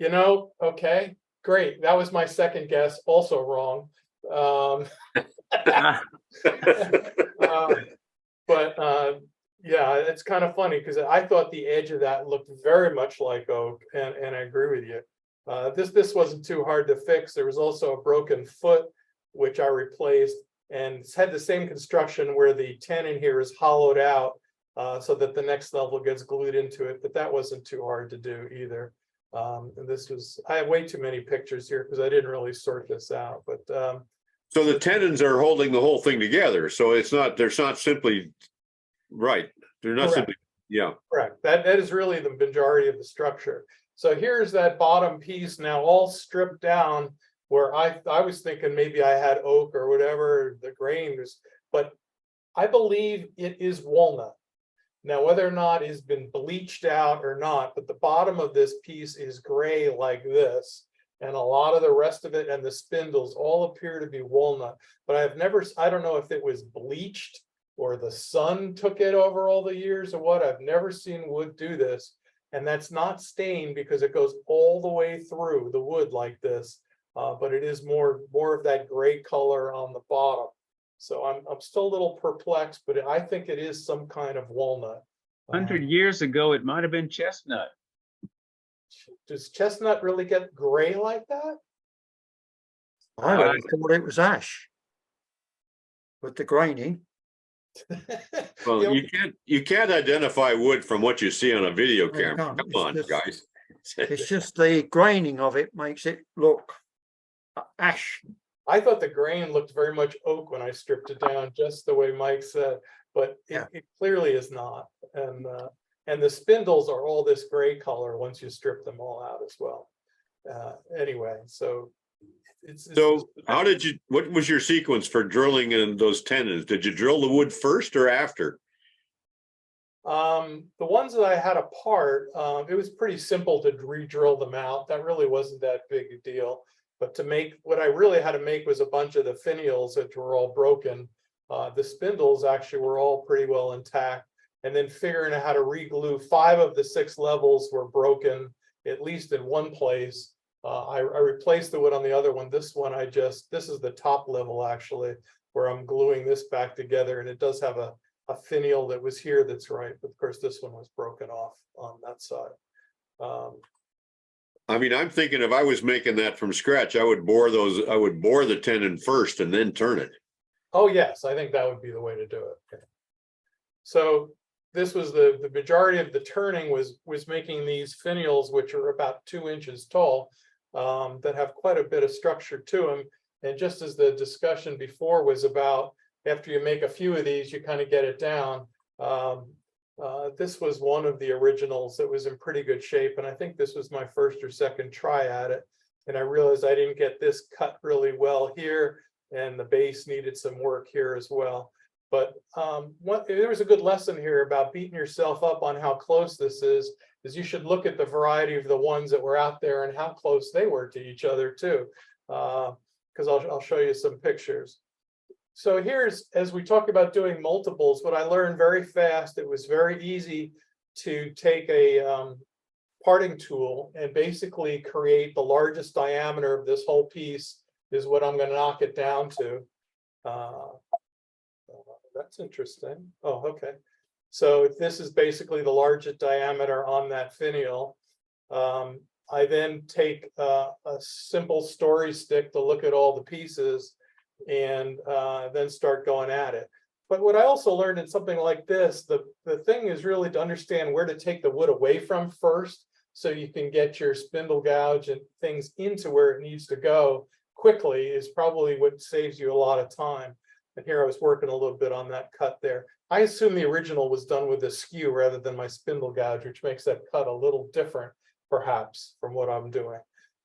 You know, okay, great. That was my second guess, also wrong. But yeah, it's kind of funny because I thought the edge of that looked very much like oak, and I agree with you. This wasn't too hard to fix. There was also a broken foot, which I replaced, and it's had the same construction where the tenon here is hollowed out so that the next level gets glued into it, but that wasn't too hard to do either. And this was, I have way too many pictures here because I didn't really sort this out, but So the tenons are holding the whole thing together. So they're not simply right. They're not correct. simply, yeah. Correct. That is really the majority of the structure. So here's that bottom piece now all stripped down, where I was thinking maybe I had oak or whatever, the grain was, but I believe it is walnut. Now, whether or not it's been bleached out or not, but the bottom of this piece is gray like this. And a lot of the rest of it and the spindles all appear to be walnut. But I don't know if it was bleached or the sun took it over all the years or what. I've never seen wood do this. And that's not stained because it goes all the way through the wood like this. But it is more of that gray color on the bottom. So I'm still a little perplexed, but I think it is some kind of walnut. 100 years ago, it might have been chestnut. Does chestnut really get gray like that? I always thought it was ash with the graining. Well, you can't identify wood from what you see on a video you camera. can't. Come It's on, just- guys. It's just the graining of it makes it look ash. I thought the grain looked very much oak when I stripped it down, just the way Mike said, but it clearly is not. And the spindles are all this gray color once you strip them all out as well. Anyway, so what was your sequence for drilling in those tenons? Did you drill the wood first or after? The ones that I had apart, it was pretty simple to re-drill them out. That really wasn't that big a deal. But to make, what I really had to make was a bunch of the finials that were all broken. The spindles actually were all pretty well intact. And then figuring out how to re-glue 5 of the 6 levels were broken, at least in one place. I replaced the wood on the other one. This one, this is the top level actually, where I'm gluing this back together. And it does have a finial that was here that's right. But of course, this one was broken off on that side. I mean, I'm thinking if I was making that from scratch, I would bore the tenon first and then turn it. Oh, yes, I think that would be the way to do it. Okay. So this was the majority of the turning was making these finials, which are about 2 inches tall, that have quite a bit of structure to them. And just as the discussion before was about, after you make a few of these, you kind of get it down. This was one of the originals that was in pretty good shape, and I think this was my first or second try at it. And I realized I didn't get this cut really well here, and the base needed some work here as well. But there was a good lesson here about beating yourself up on how close this is you should look at the variety of the ones that were out there and how close they were to each other too. Because I'll show you some pictures. So here's, as we talk about doing multiples, what I learned very fast, it was very easy to take a parting tool and basically create the largest diameter of this whole piece is what I'm going to knock it down to. That's interesting. Oh, okay. So this is basically the largest diameter on that finial. I then take a simple story stick to look at all the pieces and then start going at it. But what I also learned in something like this, the thing is really to understand where to take the wood away from first, so you can get your spindle gouge and things into where it needs to go quickly is probably what saves you a lot of time. And here I was working a little bit on that cut there. I assume the original was done with a skew rather than my spindle gouge, which makes that cut a little different, perhaps, from what I'm doing.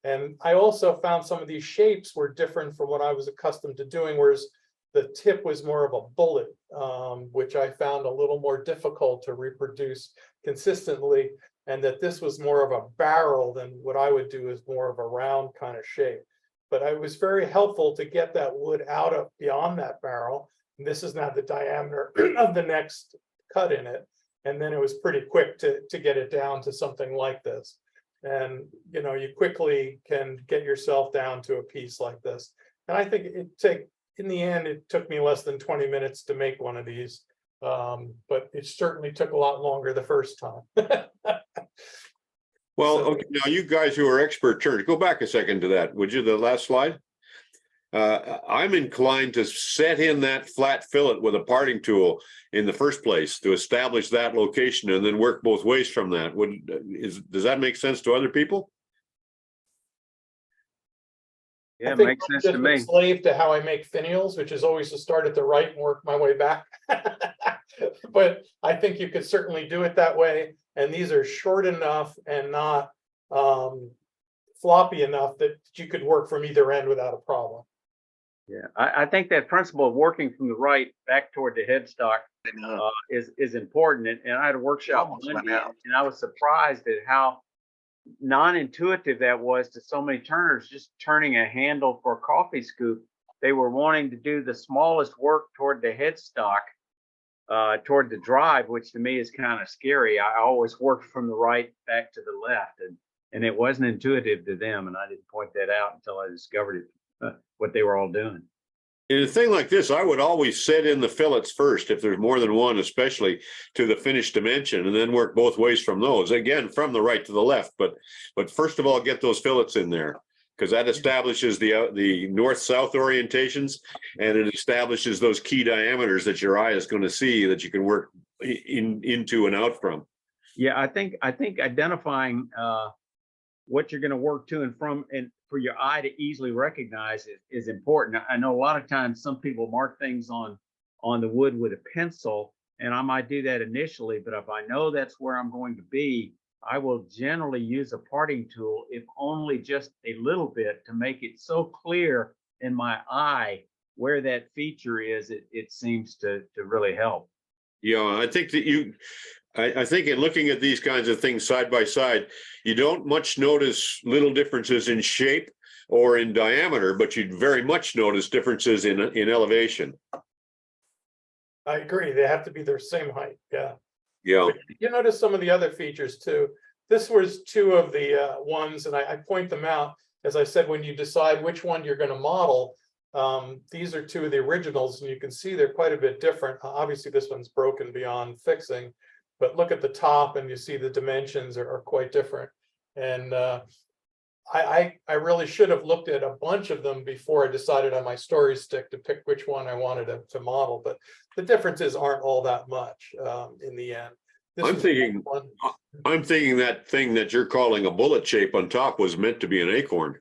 And I also found some of these shapes were different from what I was accustomed to doing, whereas the tip was more of a bullet, which I found a little more difficult to reproduce consistently, and that this was more of a barrel than what I would do is more of a round kind of shape. But it was very helpful to get that wood out of beyond that barrel. And this is now the diameter of the next cut in it. And then it was pretty quick to get it down to something like this. And, you know, you quickly can get yourself down to a piece like this. And I think in the end, it took me less than 20 minutes to make one of these. But it certainly took a lot longer the first time. Well, okay, now you guys who are expert turners, go back a second to that, would you, the last slide? I'm inclined to set in that flat fillet with a parting tool in the first place to establish that location and then work both ways from that. Does that make sense to other people? Yeah, it makes sense to me. Slave to how I make finials, which is always to start at the right and work my way back. But I think you could certainly do it that way. And these are short enough and not floppy enough that you could work from either end without a problem. Yeah, I think that principle of working from the right back toward the headstock is important. And I had a workshop Monday, and I was surprised at how non-intuitive that was to so many turners. Just turning a handle for a coffee scoop, they were wanting to do the smallest work toward the headstock, toward the drive, which to me is kind of scary. I always worked from the right back to the left, and it wasn't intuitive to them, and I didn't point that out until I discovered it. What they were all doing. In a thing like this, I would always set in the fillets first, if there's more than one, especially to the finished dimension, and then work both ways from those. Again, from the right to the left, but first of all, get those fillets in there, because that establishes the north-south orientations, and it establishes those key diameters that your eye is going to see that you can work into and out from. Yeah, I think identifying what you're going to work to and from, and for your eye to easily recognize is important. I know a lot of times some people mark things on the wood with a pencil, and I might do that initially, but if I know that's where I'm going to be, I will generally use a parting tool, if only just a little bit, to make it so clear in my eye where that feature is. It seems to really help. Yeah, I think that I think in looking at these kinds of things side by side, you don't much notice little differences in shape or in diameter, but you very much notice differences in elevation. I agree. They have to be their same height. Yeah. Yeah. But you notice some of the other features too. This was two of the ones, and I point them out. As I said, when you decide which one you're going to model, these are two of the originals, and you can see they're quite a bit different. Obviously, this one's broken beyond fixing. But look at the top and you see the dimensions are quite different. And I really should have looked at a bunch of them before I decided on my story stick to pick which one I wanted to model. But the differences aren't all that much in the end. I'm thinking that thing that you're calling a bullet shape on top was meant to be an acorn.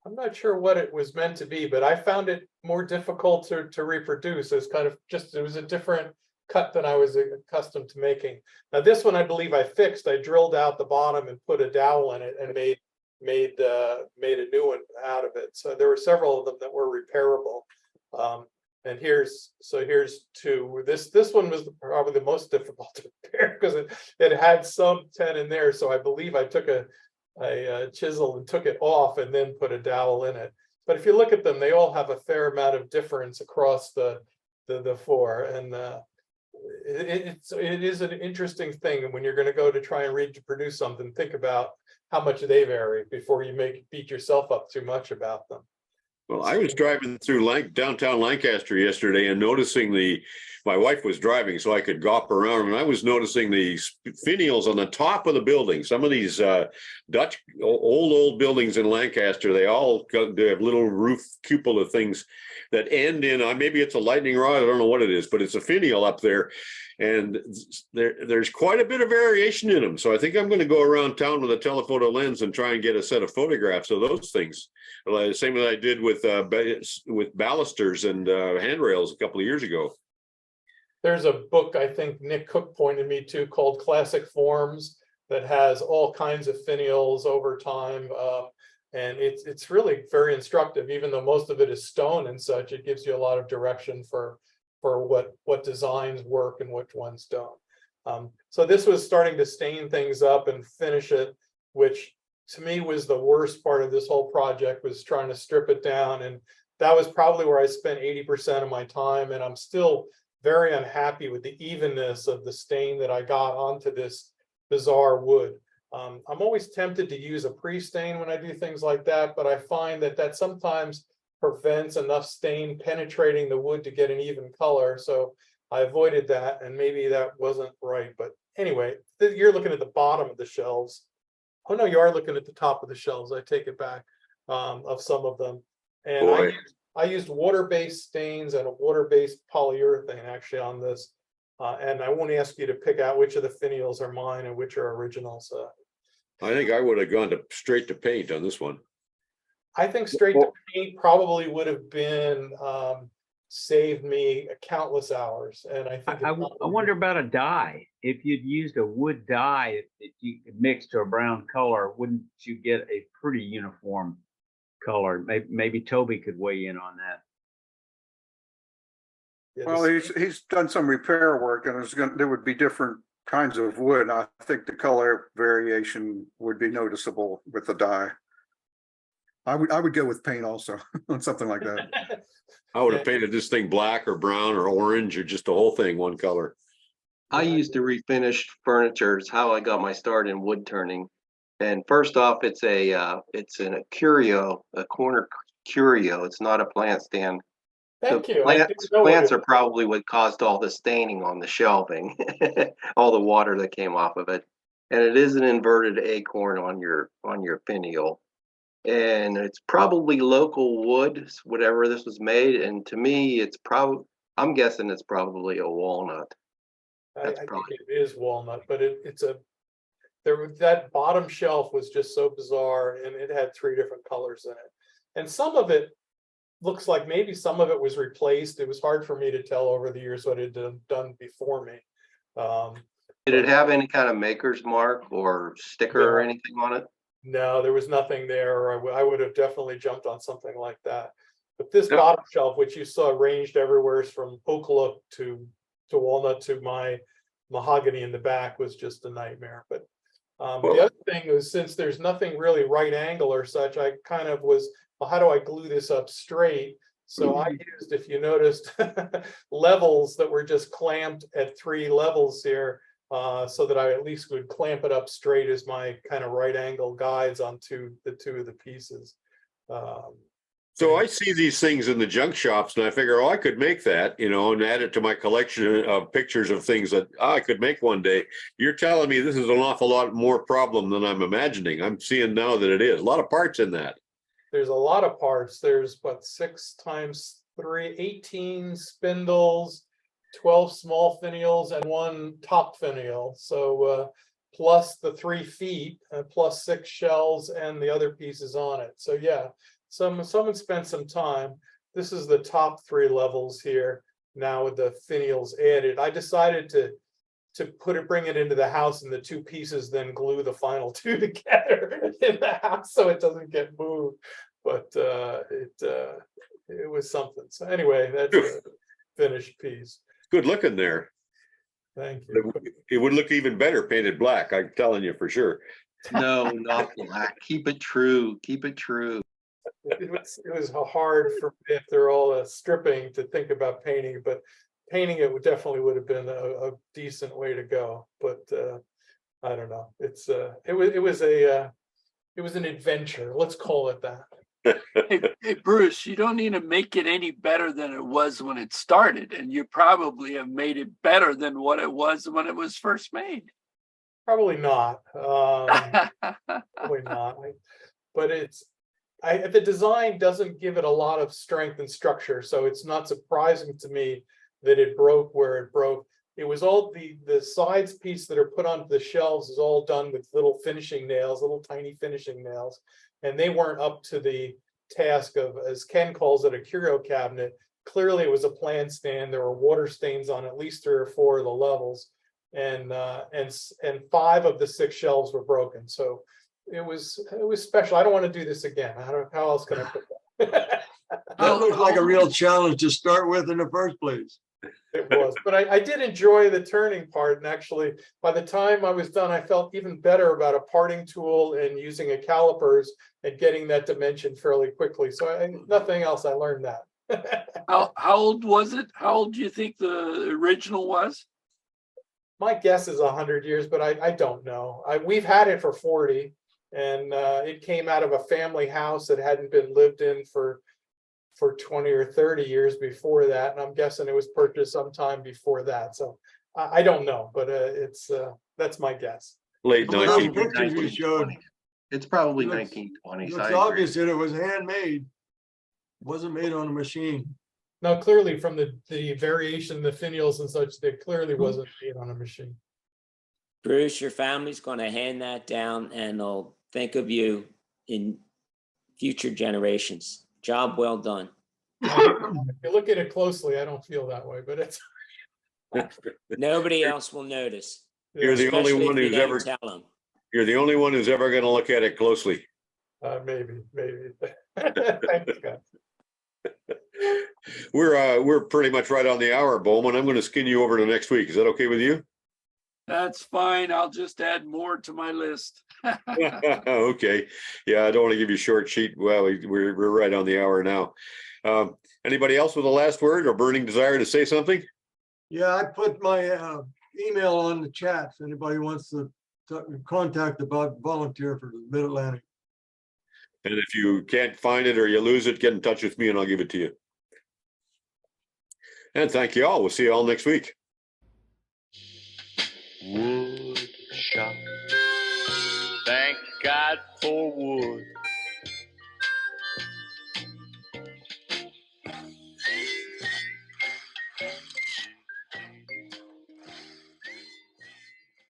I'm not sure what it was meant to be, but I found it more difficult to reproduce. It's kind of it was a different cut than I was accustomed to making. Now this one, I believe I fixed. I drilled out the bottom and put a dowel in it and made a new one out of it. So there were several of them that were repairable. And here's two. This one was probably the most difficult to repair because it had some 10 in there. So I believe I took a chisel and took it off and then put a dowel in it. But if you look at them, they all have a fair amount of difference across the four. And it is an interesting thing. And when you're going to go to try and reproduce something, think about how much they vary before you beat yourself up too much about them. Well, I was driving through downtown Lancaster yesterday and noticing my wife was driving so I could gawp around, and I was noticing the finials on the top of the building. Some of these Dutch old buildings in Lancaster, they have little roof cupola things that end in, maybe it's a lightning rod, I don't know what it is, but it's a finial up there. And there's quite a bit of variation in them. So I think I'm going to go around town with a telephoto lens and try and get a set of photographs of those things. Same as I did with balusters and handrails a couple of years ago. There's a book I think Nick Cook pointed me to called Classic Forms that has all kinds of finials over time. And it's really very instructive, even though most of it is stone and such. It gives you a lot of direction for what designs work and which ones don't. So this was starting to stain things up and finish it, which to me was the worst part of this whole project, was trying to strip it down. And that was probably where I spent 80% of my time. And I'm still very unhappy with the evenness of the stain that I got onto this bizarre wood. I'm always tempted to use a pre-stain when I do things like that, but I find that sometimes prevents enough stain penetrating the wood to get an even color. So I avoided that, and maybe that wasn't right. But anyway, you're looking at the bottom of the shelves. Oh no, you are looking at the top of the shelves. I take it back, of some of them. And I used water-based stains and a water-based polyurethane actually on this. And I won't ask you to pick out which of the finials are mine and which are originals. I think I would have gone straight to paint on this one. I think straight to paint probably would have been saved me countless hours. And I think I wonder about a dye. If you'd used a wood dye that you could mix to a brown color, wouldn't you get a pretty uniform color? Maybe Toby could weigh in on that. Yeah, Well, he's done some repair work, and there would be different kinds of wood. I think the color variation would be noticeable with the dye. I would go with paint also on something like that. I would have painted this thing black or brown or orange or just the whole thing one color. I used to refinish furniture. It's how I got my start in wood turning. And first off, it's a curio, a corner curio. It's not a plant stand. Thank you. Plants are probably what caused all the staining on the shelving, all the water that came off of it. And it is an inverted acorn on your finial. And it's probably local wood, whatever this was made. And to me, I'm guessing it's probably a walnut. I think it is walnut, but that bottom shelf was just so bizarre, and it had 3 different colors in it. And some of it looks like maybe some of it was replaced. It was hard for me to tell over the years what it had done before me. Did it have any kind of maker's mark or sticker or anything on it? No, there was nothing there. I would have definitely jumped on something like that. But this bottom shelf, which you saw ranged everywhere from oak look to walnut to my mahogany in the back, was just a nightmare. But the other thing was, since there's nothing really right angle or such, I kind of was, well, how do I glue this up straight? So I used, if you noticed, levels that were just clamped at 3 levels here, so that I at least would clamp it up straight as my kind of right angle guides onto the 2 of the pieces. So I see these things in the junk shops and I figure, I could make that, and add it to my collection of pictures of things that I could make one day. You're telling me this is an awful lot more problem than I'm imagining. I'm seeing now that it is. A lot of parts in that. There's a lot of parts. There's 6 times 3, 18 spindles, 12 small finials, and 1 top finial. So plus the 3 feet, plus 6 shells and the other pieces on it. So yeah. Someone spent some time. This is the top 3 levels here. now with the finials added. I decided to bring it into the house in the two pieces, then glue the final two together in the house so it doesn't get moved. But it was something. So anyway, that's a finished piece. Good looking there. Thank you. It would look even better painted black, I'm telling you for sure. No, not black. Keep it true. Keep it true. It was hard for me after all stripping to think about painting, but painting it definitely would have been a decent way to go. But I don't know. It was an adventure. Let's call it that. Hey, Bruce, you don't need to make it any better than it was when it started, and you probably have made it better than what it was when it was first made. Probably not. Probably not. But the design doesn't give it a lot of strength and structure, so it's not surprising to me that it broke where it broke. It was all the sides piece that are put onto the shelves is all done with little finishing nails, little tiny finishing nails, and they weren't up to the task of, as Ken calls it, a curio cabinet. Clearly, it was a plan stand. There were water stains on at least 3 or 4 of the levels, and 5 of the 6 shelves were broken. So it was special. I don't want to do this again. I don't know how else can I put that. That looked like a real challenge to start with in the first place. It was, but I did enjoy the turning part. And actually, by the time I was done, I felt even better about a parting tool and using a calipers and getting that dimension fairly quickly. So nothing else, I learned that. How old was it? How old do you think the original was? My guess is 100 years, but I don't know. We've had it for 40, and it came out of a family house that hadn't been lived in for 20 or 30 years before that, and I'm guessing it was purchased sometime before that. So I don't know, but that's my guess. Late Some of those 19. pictures you showed, It's probably It looks- 1920s. it's I agree. obvious that it was handmade. Wasn't made on a machine. Now, clearly from the variation, the finials and such, that clearly wasn't made on a machine. Bruce, your family's going to hand that down and they'll think of you in future generations. Job well done. If you look at it closely, I don't feel that way, but it's. Nobody else will notice. You're the only especially one if you who's don't ever, tell them. you're the only one who's ever going to look at it closely. Maybe. Thanks, guys. We're pretty much right on the hour, Bowman. I'm going to skin you over to next week. Is that okay with you? That's fine. I'll just add more to my list. Okay. Yeah, I don't want to give you a short sheet. Well, we're right on the hour now. Anybody else with a last word or burning desire to say something? Yeah, I put my email on the chat if anybody wants to contact about volunteer for the Mid-Atlantic. And if you can't find it or you lose it, get in touch with me and I'll give it to you. And thank you all. We'll see you all next week. Wood shop. Thank God for wood.